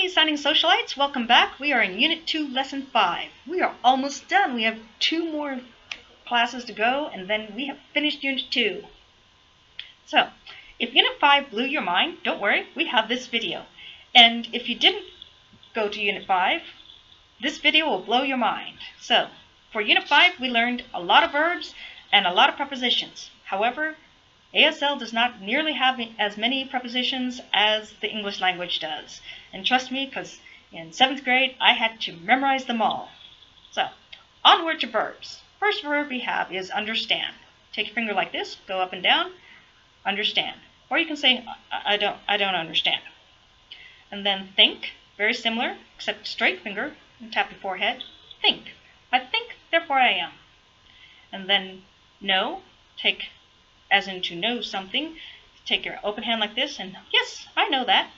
Signing Socialites, welcome back. We are in Unit 2, Lesson 5. We are almost done. We have 2 more classes to go, and then we have finished Unit 2. So, if Unit 5 blew your mind, don't worry, we have this video. And if you didn't go to Unit 5, this video will blow your mind. So, for Unit 5, we learned a lot of verbs and a lot of prepositions. However, ASL does not nearly have as many prepositions as the English language does. And trust me, because in 7th grade, I had to memorize them all. So, onward to verbs. First verb we have is understand. Take your finger like this, go up and down, understand. Or you can say, I don't understand. And then think, very similar, except straight finger, and tap your forehead. Think. I think, therefore I am. And then know, take as in to know something. Take your open hand like this and, yes, I know that.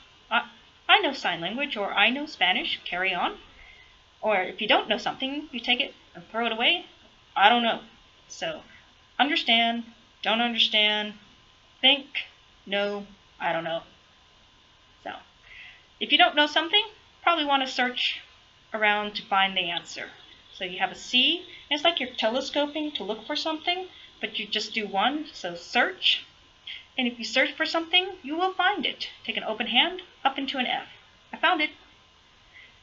I know sign language, or I know Spanish, carry on. Or if you don't know something, you take it and throw it away. I don't know. So, understand, don't understand, think, know, I don't know. So, if you don't know something, probably want to search around to find the answer. So you have a C, and it's like you're telescoping to look for something, but you just do one, so search. And if you search for something, you will find it. Take an open hand, up into an F. I found it.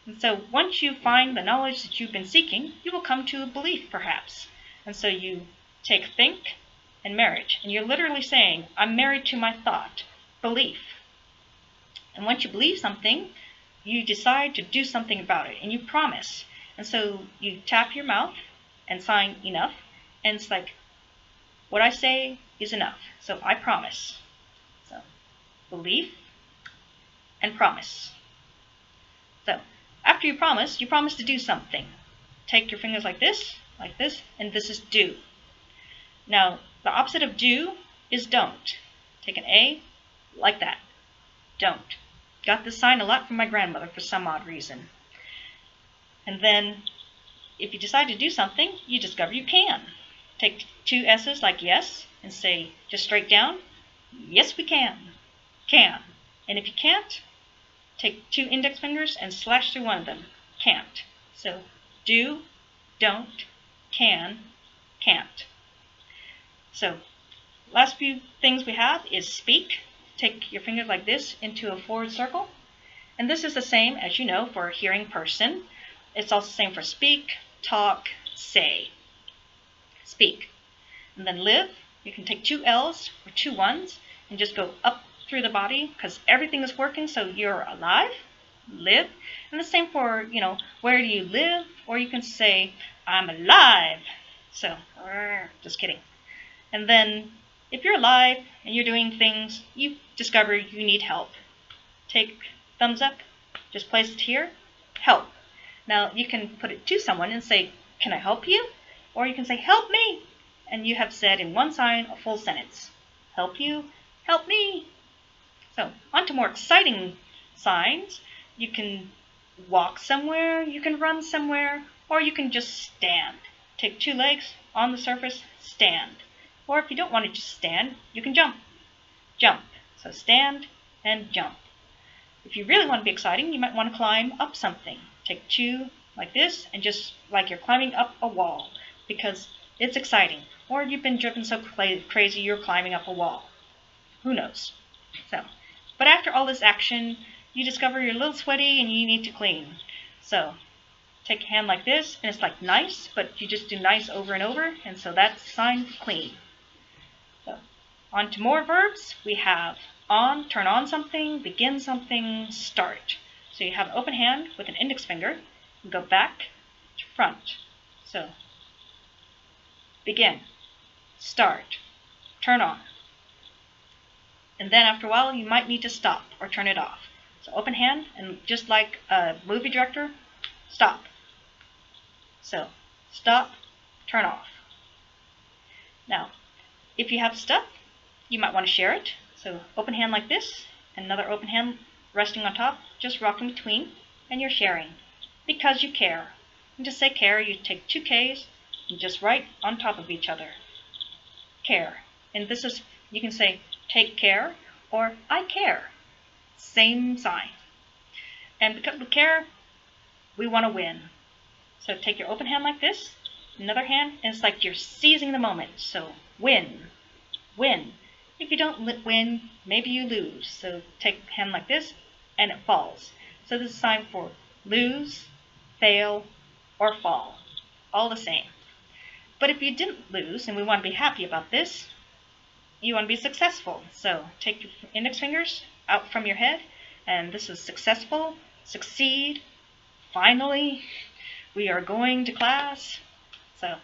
And so once you find the knowledge that you've been seeking, you will come to a belief, perhaps. And so you take think and marriage. And you're literally saying, I'm married to my thought, belief. And once you believe something, you decide to do something about it, and you promise. And so you tap your mouth and sign enough, and it's like, what I say is enough. So I promise. So belief and promise. So after you promise to do something. Take your fingers like this, and this is do. Now the opposite of do is don't. Take an A like that. Don't. Got this sign a lot from my grandmother for some odd reason. And then if you decide to do something, you discover you can. Take 2 S's like yes, and say just straight down, yes we can. Can. And if you can't, take 2 index fingers and slash through one of them. Can't. So do, don't, can, can't. So last few things we have is speak. Take your fingers like this into a forward circle. And this is the same, as you know, for a hearing person. It's also the same for speak, talk, say. Speak. And then live, you can take 2 L's or 2 1s and just go up through the body because everything is working, so you're alive. Live. And the same for, where do you live? Or you can say, I'm alive. So, just kidding. And then if you're alive and you're doing things, you discover you need help. Take thumbs up, just place it here, help. Now you can put it to someone and say, can I help you? Or you can say, help me. And you have said in one sign a full sentence. Help you, help me. So on to more exciting signs. You can walk somewhere, you can run somewhere, or you can just stand. Take 2 legs on the surface, stand. Or if you don't want to just stand, you can jump. Jump. So stand and jump. If you really want to be exciting, you might want to climb up something. Take 2 like this and just like you're climbing up a wall because it's exciting. Or you've been driven so crazy you're climbing up a wall. Who knows? So, but after all this action, you discover you're a little sweaty and you need to clean. So take a hand like this and it's like nice, but you just do nice over and over, and so that's the sign for clean. So on to more verbs. We have on, turn on something, begin something, start. So you have an open hand with an index finger and go back to front. So begin, start, turn on. And then after a while you might need to stop or turn it off. So open hand, and just like a movie director, stop. So stop, turn off. Now if you have stuff, you might want to share it. So open hand like this, and another open hand resting on top, just rock in between, and you're sharing because you care. And to say care, you take 2 K's and just right on top of each other. Care. And this is, you can say take care or I care. Same sign. And because we care, we want to win. So take your open hand like this, another hand, and it's like you're seizing the moment. So win, win. If you don't win, maybe you lose. So take a hand like this, and it falls. So this is a sign for lose, fail, or fall. All the same. But if you didn't lose, and we want to be happy about this, you want to be successful. So take your index fingers out from your head, and this is successful, succeed, finally, we are going to class. So,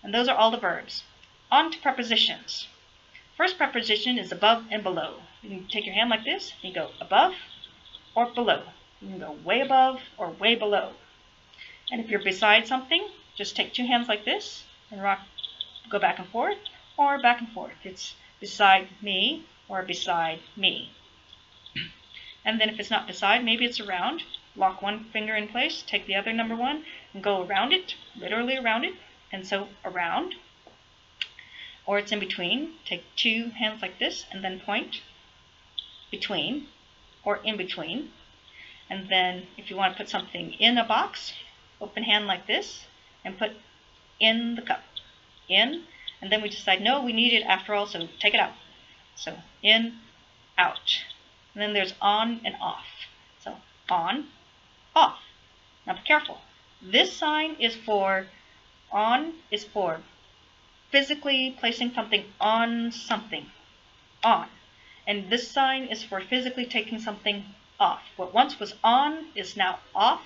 and those are all the verbs. On to prepositions. First preposition is above and below. You can take your hand like this, and you go above or below. You can go way above or way below. And if you're beside something, just take two hands like this and go back and forth or back and forth. It's beside me or beside me. And then if it's not beside, maybe it's around. Lock one finger in place, take the other number one, and go around it, literally around it. And so around. Or it's in between. Take two hands like this and then point between or in between. And then if you want to put something in a box, open hand like this and put in the cup. In. And then we decide, no, we need it after all, so take it out. So in, out. And then there's on and off. So on, off. Now be careful. This sign is for, on is for physically placing something on something. On. And this sign is for physically taking something off. What once was on is now off.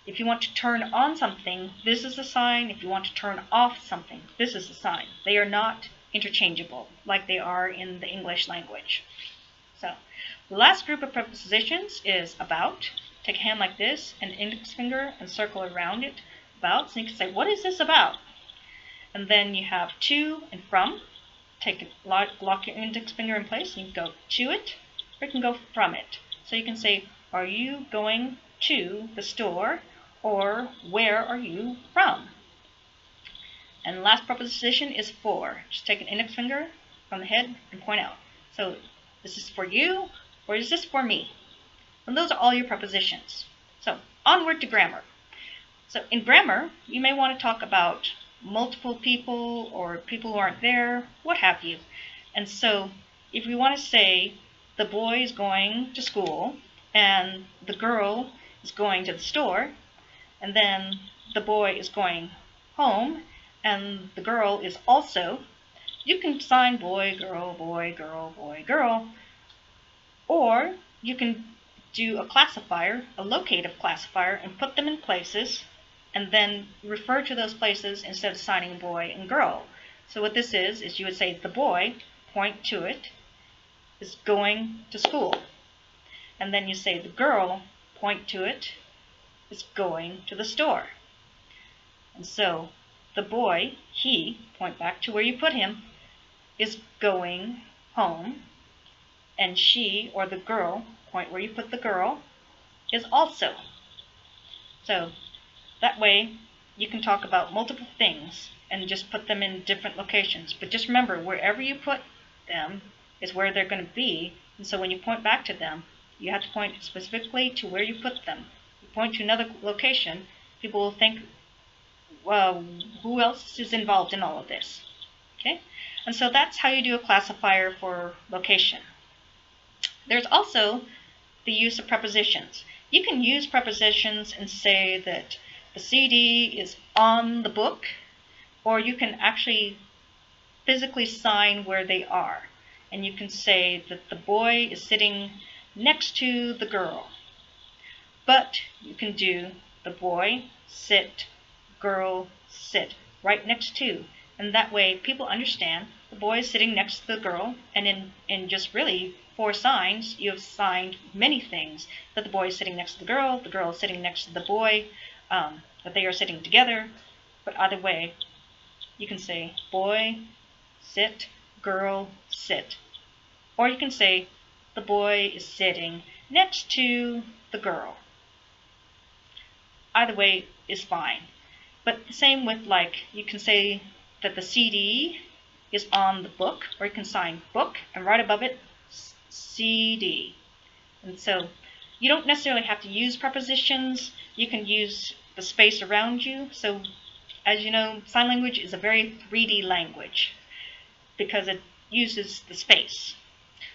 If you want to turn on something, this is a sign. If you want to turn off something, this is a sign. They are not interchangeable like they are in the English language. So, the last group of prepositions is about. Take a hand like this, an index finger, and circle around it. About. So you can say, what is this about? And then you have to and from. Take it, lock your index finger in place, and you can go to it, or you can go from it. So you can say, are you going to the store, or where are you from? And the last preposition is for. Just take an index finger from the head and point out. So is this for you, or is this for me? And those are all your prepositions. So onward to grammar. So in grammar, you may want to talk about multiple people or people who aren't there, what have you. And so if we want to say the boy is going to school and the girl is going to the store, and then the boy is going home and the girl is also, you can sign boy, girl, boy, girl, boy, girl. Or you can do a classifier, a locative classifier, and put them in places and then refer to those places instead of signing boy and girl. So what this is you would say the boy, point to it, is going to school. And then you say the girl, point to it, is going to the store. And so the boy, he, point back to where you put him, is going home. And she, or the girl, point where you put the girl, is also. So that way you can talk about multiple things and just put them in different locations. But just remember, wherever you put them is where they're going to be. And so when you point back to them, you have to point specifically to where you put them. You point to another location, people will think, well, who else is involved in all of this? Okay? And so that's how you do a classifier for location. There's also the use of prepositions. You can use prepositions and say that the CD is on the book, or you can actually physically sign where they are. And you can say that the boy is sitting next to the girl. But you can do the boy, sit, girl, sit, right next to. And that way people understand the boy is sitting next to the girl, and in just really 4 signs, you have signed many things. That the boy is sitting next to the girl is sitting next to the boy, that they are sitting together. But either way, you can say boy, sit, girl, sit. Or you can say the boy is sitting next to the girl. Either way is fine. But the same with, like, you can say that the CD is on the book, or you can sign book and right above it CD. And so You don't necessarily have to use prepositions. You can use the space around you. So, as you know, sign language is a very 3D language because it uses the space.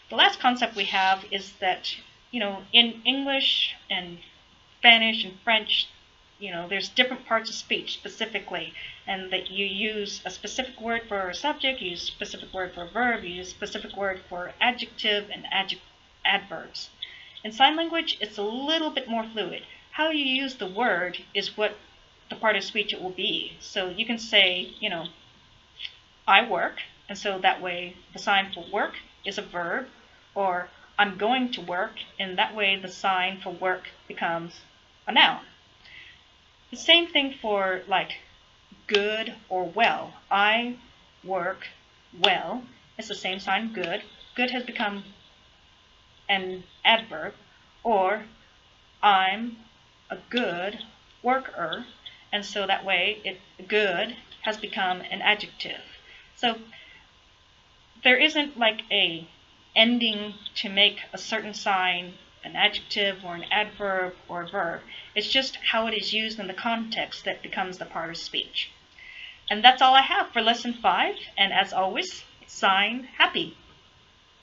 The last concept we have is that, in English and Spanish and French, there's different parts of speech specifically, and that you use a specific word for a subject, you use a specific word for a verb, you use a specific word for adjective and adverbs. In sign language, it's a little bit more fluid. How you use the word is what the part of speech it will be. So you can say, I work, and so that way the sign for work is a verb, or I'm going to work, and that way the sign for work becomes a noun. The same thing for like good or well. I work well. It's the same sign, good. Good has become an adverb. Or I'm a good worker, and so that way good has become an adjective. So there isn't like a ending to make a certain sign an adjective or an adverb or a verb. It's just how it is used in the context that becomes the part of speech. And that's all I have for lesson 5, and as always, sign happy.